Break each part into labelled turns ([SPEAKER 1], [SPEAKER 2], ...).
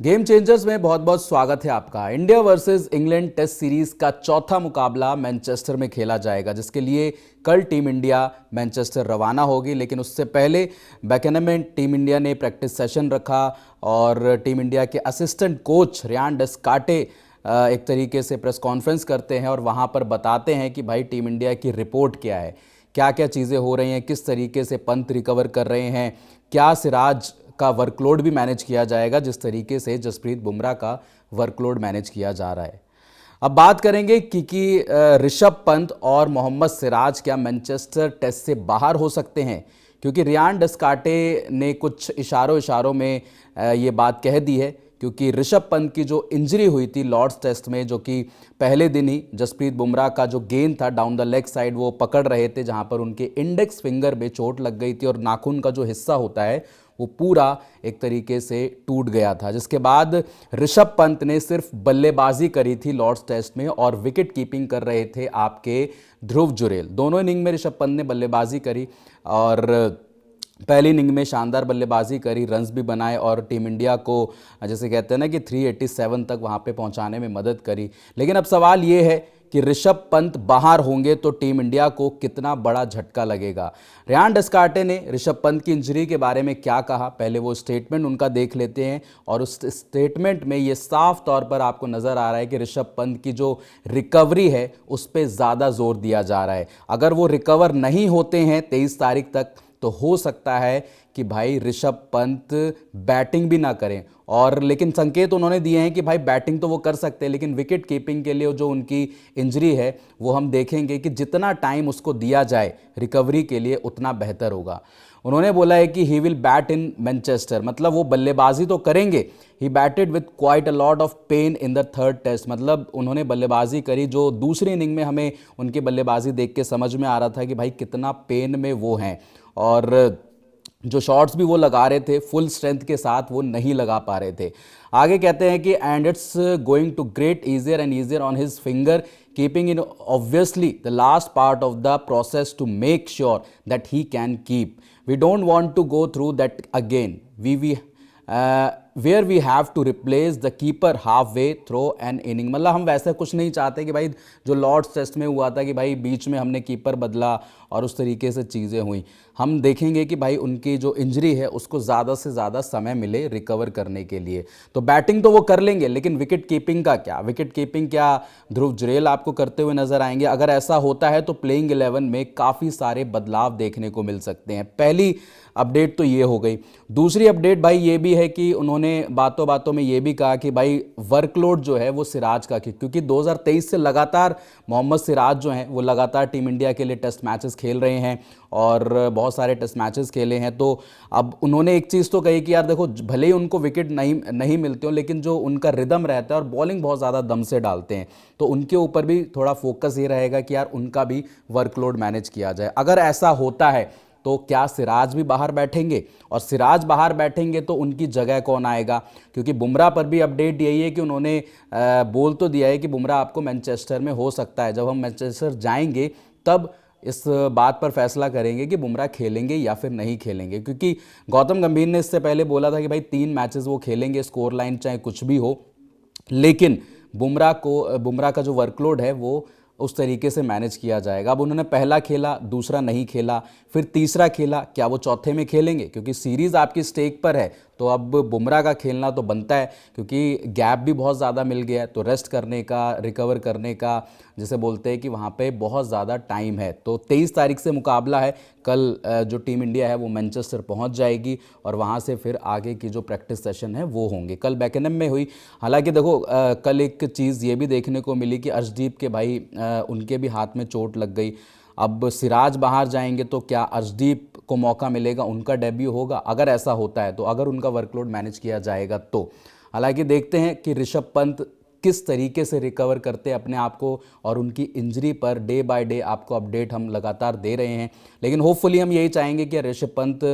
[SPEAKER 1] Game changers में बहुत बहुत स्वागत है आपका। India versus England test series का चौथा मुकाबला मैनचेस्टर में खेला जाएगा, जिसके लिए कल टीम इंडिया मैनचेस्टर रवाना होगी। लेकिन उससे पहले बैकेनम में टीम इंडिया ने प्रैक्टिस सेशन रखा और टीम इंडिया के असिस्टेंट कोच रियान डस्काटे एक तरीके से प्रेस कॉन्फ्रेंस करते हैं और वहाँ पर बताते हैं कि भाई टीम इंडिया की रिपोर्ट क्या है, क्या क्या चीज़ें हो रही हैं, किस तरीके से पंत रिकवर कर रहे हैं, क्या सिराज का वर्कलोड भी मैनेज किया जाएगा जिस तरीके से जसप्रीत बुमराह का वर्कलोड मैनेज किया जा रहा है। अब बात करेंगे कि ऋषभ पंत और मोहम्मद सिराज क्या मैनचेस्टर टेस्ट से बाहर हो सकते हैं, क्योंकि रियान डस्काटे ने कुछ इशारों में ये बात कह दी है। क्योंकि ऋषभ पंत की जो इंजरी हुई थी लॉर्ड्स टेस्ट में, जो कि पहले दिन ही जसप्रीत बुमराह का जो गेंद था डाउन द लेग साइड वो पकड़ रहे थे, जहां पर उनके इंडेक्स फिंगर में चोट लग गई थी और नाखून का जो हिस्सा होता है वो पूरा एक तरीके से टूट गया था। जिसके बाद ऋषभ पंत ने सिर्फ बल्लेबाजी करी थी लॉर्ड्स टेस्ट में और विकेट कीपिंग कर रहे थे आपके ध्रुव जुरेल। दोनों इनिंग में ऋषभ पंत ने बल्लेबाजी करी और पहली इनिंग में शानदार बल्लेबाजी करी, रन्स भी बनाए और टीम इंडिया को जैसे कहते हैं ना कि 387 तक वहां पे पहुंचाने में मदद करी। लेकिन अब सवाल ये है कि ऋषभ पंत बाहर होंगे तो टीम इंडिया को कितना बड़ा झटका लगेगा। रियान डस्काटे ने ऋषभ पंत की इंजरी के बारे में क्या कहा, पहले वो स्टेटमेंट उनका देख लेते हैं। और उस स्टेटमेंट में ये साफ तौर पर आपको नज़र आ रहा है कि ऋषभ पंत की जो रिकवरी है उस पर ज़्यादा जोर दिया जा रहा है। अगर वो रिकवर नहीं होते हैं 23 तारीख तक तो हो सकता है कि भाई ऋषभ पंत बैटिंग भी ना करें। और लेकिन संकेत उन्होंने दिए हैं कि भाई बैटिंग तो वो कर सकते हैं, लेकिन विकेट कीपिंग के लिए जो उनकी इंजरी है वो हम देखेंगे कि जितना टाइम उसको दिया जाए रिकवरी के लिए उतना बेहतर होगा। उन्होंने बोला है कि he will bat in Manchester, मतलब वो बल्लेबाजी तो करेंगे। He batted with quite a lot of pain in the third test, मतलब उन्होंने बल्लेबाजी करी जो दूसरी इनिंग में हमें उनकी बल्लेबाजी देख के समझ में आ रहा था कि भाई कितना पेन में वो हैं। और जो शॉट्स भी वो लगा रहे थे फुल स्ट्रेंथ के साथ वो नहीं लगा पा रहे थे। आगे कहते हैं कि and it's going to great easier and easier on his finger keeping in obviously the last part of the process to make sure that he can keep. We don't want to go through that again we were we have to replace the keeper half way through an inning, मतलब हम वैसे कुछ नहीं चाहते कि भाई जो Lord's test में हुआ था कि भाई बीच में हमने कीपर बदला और उस तरीके से चीज़ें हुई। हम देखेंगे कि भाई उनकी जो इंजरी है उसको ज़्यादा से ज़्यादा समय मिले रिकवर करने के लिए। तो बैटिंग तो वो कर लेंगे, लेकिन विकेट कीपिंग का क्या, विकेट कीपिंग क्या ध्रुव जुरेल आपको करते हुए नजर आएंगे। अगर ऐसा होता है तो प्लेइंग 11 में काफ़ी सारे बदलाव देखने को मिल सकते हैं। पहली अपडेट तो ये हो गई। दूसरी अपडेट भाई ये भी है कि उन्होंने बातों बातों में ये भी कहा कि भाई वर्कलोड जो है वो सिराज का, क्योंकि 2023 से लगातार मोहम्मद सिराज जो हैं वो लगातार टीम इंडिया के लिए टेस्ट मैचेस खेल रहे हैं और बहुत सारे टेस्ट मैचेस खेले हैं। तो अब उन्होंने एक चीज़ तो कही कि यार देखो, भले ही उनको विकेट नहीं मिलते हो, लेकिन जो उनका रिदम रहता है और बॉलिंग बहुत ज़्यादा दम से डालते हैं, तो उनके ऊपर भी थोड़ा फोकस ये रहेगा कि यार उनका भी वर्कलोड मैनेज किया जाए। अगर ऐसा होता है तो क्या सिराज भी बाहर बैठेंगे, और सिराज बाहर बैठेंगे तो उनकी जगह कौन आएगा? क्योंकि बुमराह पर भी अपडेट यही है कि उन्होंने बोल तो दिया है कि बुमराह आपको मैनचेस्टर में हो सकता है। जब हम मैनचेस्टर जाएंगे तब इस बात पर फैसला करेंगे कि बुमराह खेलेंगे या फिर नहीं खेलेंगे। क्योंकि गौतम गंभीर ने इससे पहले बोला था कि भाई 3 मैचेस वो खेलेंगे, स्कोर लाइन चाहे कुछ भी हो, लेकिन बुमराह का जो वर्कलोड है वो उस तरीके से मैनेज किया जाएगा। अब उन्होंने पहला खेला, दूसरा नहीं खेला, फिर तीसरा खेला, क्या वो चौथे में खेलेंगे? क्योंकि सीरीज़ आपकी स्टेक पर है, तो अब बुमराह का खेलना तो बनता है, क्योंकि गैप भी बहुत ज़्यादा मिल गया है। तो रेस्ट करने का, रिकवर करने का, जैसे बोलते हैं कि वहाँ पे बहुत ज़्यादा टाइम है। तो 23 तारीख से मुकाबला है। कल जो टीम इंडिया है वो मैनचेस्टर पहुँच जाएगी और वहाँ से फिर आगे की जो प्रैक्टिस सेशन है वो होंगे। कल बैकेनम में हुई। हालांकि देखो कल एक चीज़ ये भी देखने को मिली कि अर्शदीप के भाई उनके भी हाथ में चोट लग गई। अब सिराज बाहर जाएंगे तो क्या अर्शदीप को मौका मिलेगा, उनका डेब्यू होगा? अगर ऐसा होता है तो, अगर उनका वर्कलोड मैनेज किया जाएगा तो। हालांकि देखते हैं कि ऋषभ पंत किस तरीके से रिकवर करते हैं अपने आप को, और उनकी injury per day by day आपको अपडेट हम लगातार दे रहे हैं। लेकिन होपफुली हम यही चाहेंगे कि ऋषभ पंत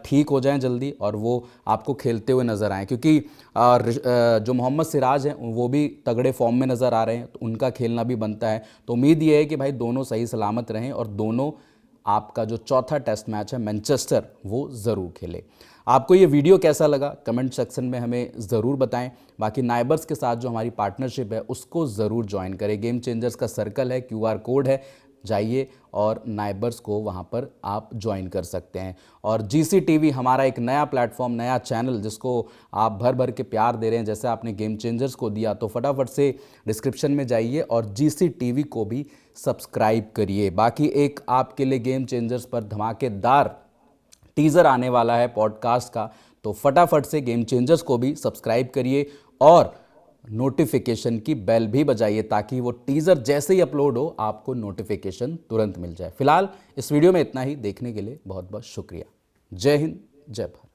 [SPEAKER 1] ठीक हो जाएं जल्दी और वो आपको खेलते हुए नज़र आएँ, क्योंकि जो मोहम्मद सिराज हैं वो भी तगड़े फॉर्म में नज़र आ रहे हैं, तो उनका खेलना भी बनता है। तो उम्मीद ये है कि भाई दोनों सही सलामत रहें और दोनों आपका जो चौथा टेस्ट मैच है मैनचेस्टर वो ज़रूर खेले। आपको ये वीडियो कैसा लगा कमेंट सेक्शन में हमें ज़रूर बताएं। बाकी नाइबर्स के साथ जो हमारी पार्टनरशिप है उसको ज़रूर ज्वाइन करें। गेम चेंजर्स का सर्कल है, QR कोड है, जाइए और नाइबर्स को वहाँ पर आप ज्वाइन कर सकते हैं। और GCTV हमारा एक नया प्लेटफॉर्म, नया चैनल जिसको आप भर भर के प्यार दे रहे हैं, जैसे आपने गेम चेंजर्स को दिया, तो फटाफट से डिस्क्रिप्शन में जाइए और GCTV को भी सब्सक्राइब करिए। बाकी एक आपके लिए गेम चेंजर्स पर धमाकेदार टीज़र आने वाला है पॉडकास्ट का, तो फटाफट से गेम चेंजर्स को भी सब्सक्राइब करिए और नोटिफिकेशन की बेल भी बजाइए ताकि वो टीज़र जैसे ही अपलोड हो आपको नोटिफिकेशन तुरंत मिल जाए। फिलहाल इस वीडियो में इतना ही। देखने के लिए बहुत बहुत शुक्रिया। जय हिंद, जय भारत।